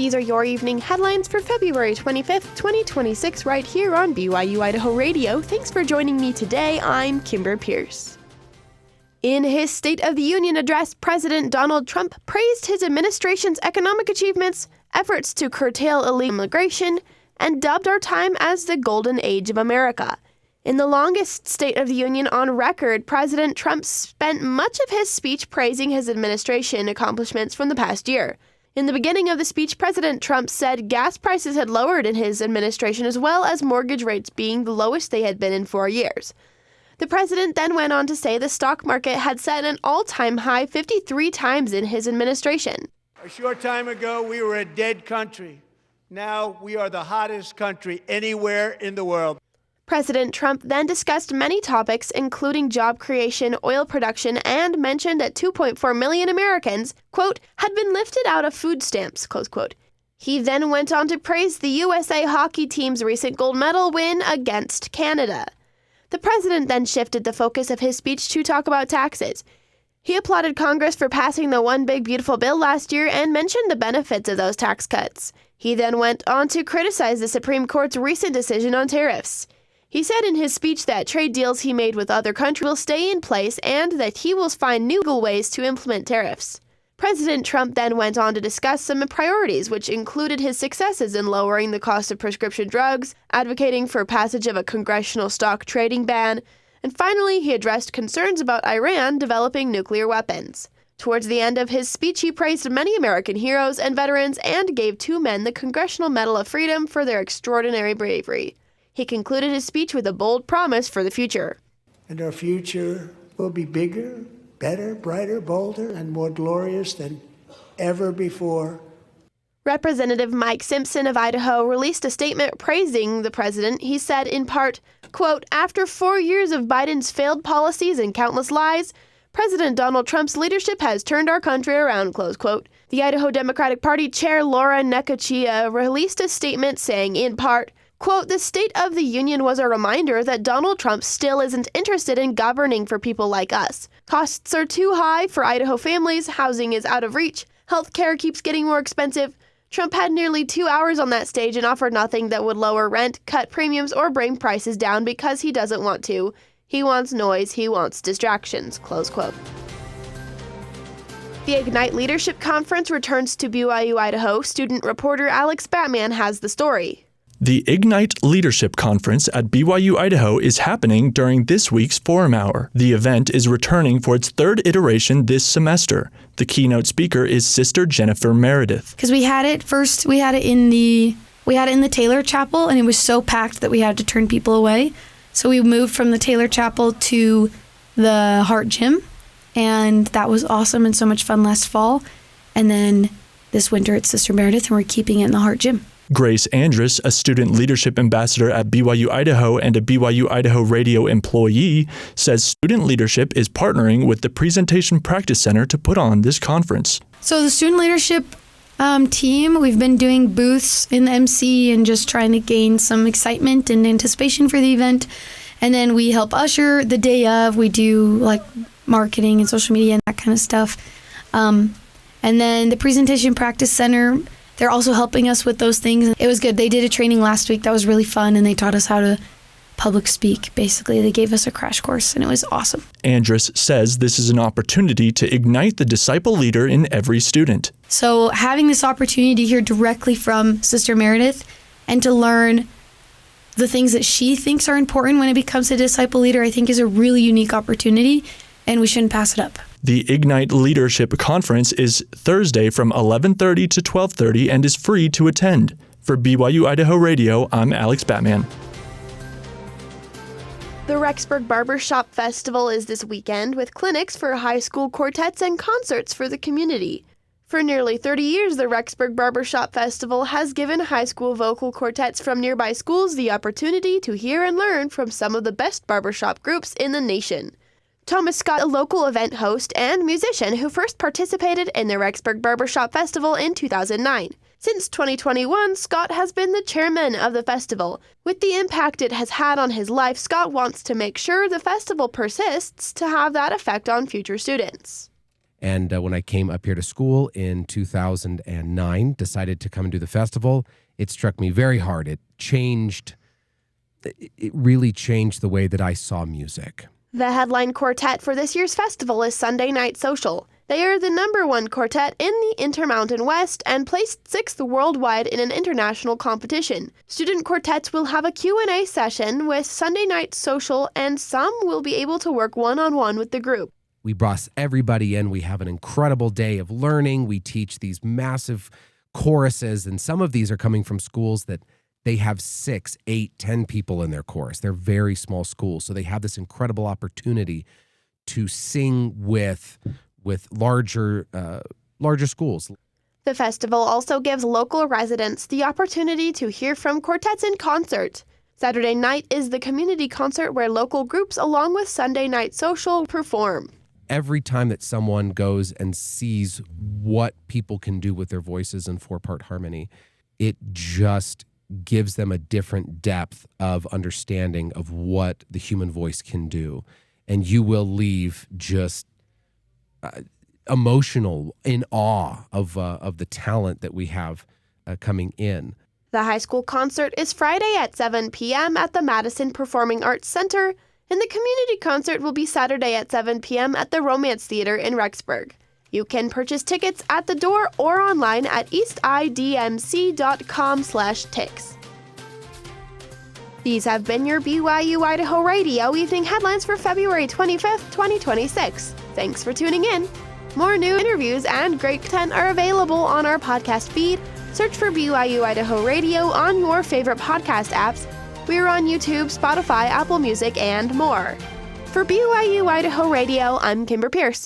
These are your evening headlines for February 25th, 2026, right here on BYU-Idaho Radio. Thanks for joining me today. I'm Kimber Pierce. In his State of the Union address, President Donald Trump praised his administration's economic achievements, efforts to curtail illegal immigration, and dubbed our time as the golden age of America. In the longest State of the Union on record, President Trump spent much of his speech praising his administration accomplishments from the past year. In the beginning of the speech, President Trump said gas prices had lowered in his administration, as well as mortgage rates being the lowest they had been in 4 years. The president then went on to say the stock market had set an all-time high 53 times in his administration. A short time ago, we were a dead country. Now we are the hottest country anywhere in the world. President Trump then discussed many topics, including job creation, oil production, and mentioned that 2.4 million Americans, quote, had been lifted out of food stamps, close quote. He then went on to praise the USA hockey team's recent gold medal win against Canada. The president then shifted the focus of his speech to talk about taxes. He applauded Congress for passing the One Big Beautiful Bill last year and mentioned the benefits of those tax cuts. He then went on to criticize the Supreme Court's recent decision on tariffs. He said in his speech that trade deals he made with other countries will stay in place and that he will find new legal ways to implement tariffs. President Trump then went on to discuss some priorities, which included his successes in lowering the cost of prescription drugs, advocating for passage of a congressional stock trading ban, and finally he addressed concerns about Iran developing nuclear weapons. Towards the end of his speech, he praised many American heroes and veterans and gave 2 men the Congressional Medal of Freedom for their extraordinary bravery. He concluded his speech with a bold promise for the future. And our future will be bigger, better, brighter, bolder, and more glorious than ever before. Representative Mike Simpson of Idaho released a statement praising the president. He said in part, quote, after 4 years of Biden's failed policies and countless lies, President Donald Trump's leadership has turned our country around, close quote. The Idaho Democratic Party Chair Laura Nekachia released a statement saying in part, quote, the State of the Union was a reminder that Donald Trump still isn't interested in governing for people like us. Costs are too high for Idaho families, housing is out of reach, health care keeps getting more expensive. Trump had nearly 2 hours on that stage and offered nothing that would lower rent, cut premiums, or bring prices down because he doesn't want to. He wants noise, he wants distractions, close quote. The Ignite Leadership Conference returns to BYU-Idaho. Student reporter Alex Batman has the story. The Ignite Leadership Conference at BYU-Idaho is happening during this week's Forum Hour. The event is returning for its 3rd iteration this semester. The keynote speaker is Sister Jennifer Meredith. Because we had it in the Taylor Chapel, and it was so packed that we had to turn people away. So we moved from the Taylor Chapel to the Hart Gym, and that was awesome and so much fun last fall. And then this winter it's Sister Meredith, and we're keeping it in the Hart Gym. Grace Andrus, a student leadership ambassador at BYU-Idaho and a BYU-Idaho radio employee, says student leadership is partnering with the Presentation Practice Center to put on this conference. So the student leadership team, we've been doing booths in the MC and just trying to gain some excitement and anticipation for the event. And then we help usher the day of. We do like marketing and social media and that kind of stuff. And then the Presentation Practice Center, they're also helping us with those things. It was good. They did a training last week that was really fun, and they taught us how to public speak. Basically, they gave us a crash course, and it was awesome. Andrus says this is an opportunity to ignite the disciple leader in every student. So having this opportunity to hear directly from Sister Meredith and to learn the things that she thinks are important when it becomes a disciple leader, I think is a really unique opportunity, and we shouldn't pass it up. The Ignite Leadership Conference is Thursday from 11:30 to 12:30 and is free to attend. For BYU-Idaho Radio, I'm Alex Batman. The Rexburg Barbershop Festival is this weekend with clinics for high school quartets and concerts for the community. For nearly 30 years, the Rexburg Barbershop Festival has given high school vocal quartets from nearby schools the opportunity to hear and learn from some of the best barbershop groups in the nation. Thomas Scott, a local event host and musician who first participated in the Rexburg Barbershop Festival in 2009. Since 2021, Scott has been the chairman of the festival. With the impact it has had on his life, Scott wants to make sure the festival persists to have that effect on future students. And when I came up here to school in 2009, decided to come and do the festival, it struck me very hard. It really changed the way that I saw music. The headline quartet for this year's festival is Sunday Night Social. They are the #1 quartet in the Intermountain West and placed 6th worldwide in an international competition. Student quartets will have a Q&A session with Sunday Night Social, and some will be able to work one-on-one with the group. We brought everybody in. We have an incredible day of learning. We teach these massive choruses, and some of these are coming from schools that they have 6, 8, 10 people in their chorus. They're very small schools, so they have this incredible opportunity to sing with larger schools. The festival also gives local residents the opportunity to hear from quartets in concert. Saturday night is the community concert where local groups along with Sunday Night Social perform. Every time that someone goes and sees what people can do with their voices in 4-part harmony, it just gives them a different depth of understanding of what the human voice can do. And you will leave just emotional, in awe of the talent that we have coming in. The high school concert is Friday at 7 p.m. at the Madison Performing Arts Center, and the community concert will be Saturday at 7 p.m. at the Romance Theater in Rexburg. You can purchase tickets at the door or online at eastidmc.com/tickets. These have been your BYU-Idaho Radio Evening Headlines for February 25th, 2026. Thanks for tuning in. More new interviews and great content are available on our podcast feed. Search for BYU-Idaho Radio on your favorite podcast apps. We're on YouTube, Spotify, Apple Music, and more. For BYU-Idaho Radio, I'm Kimber Pierce.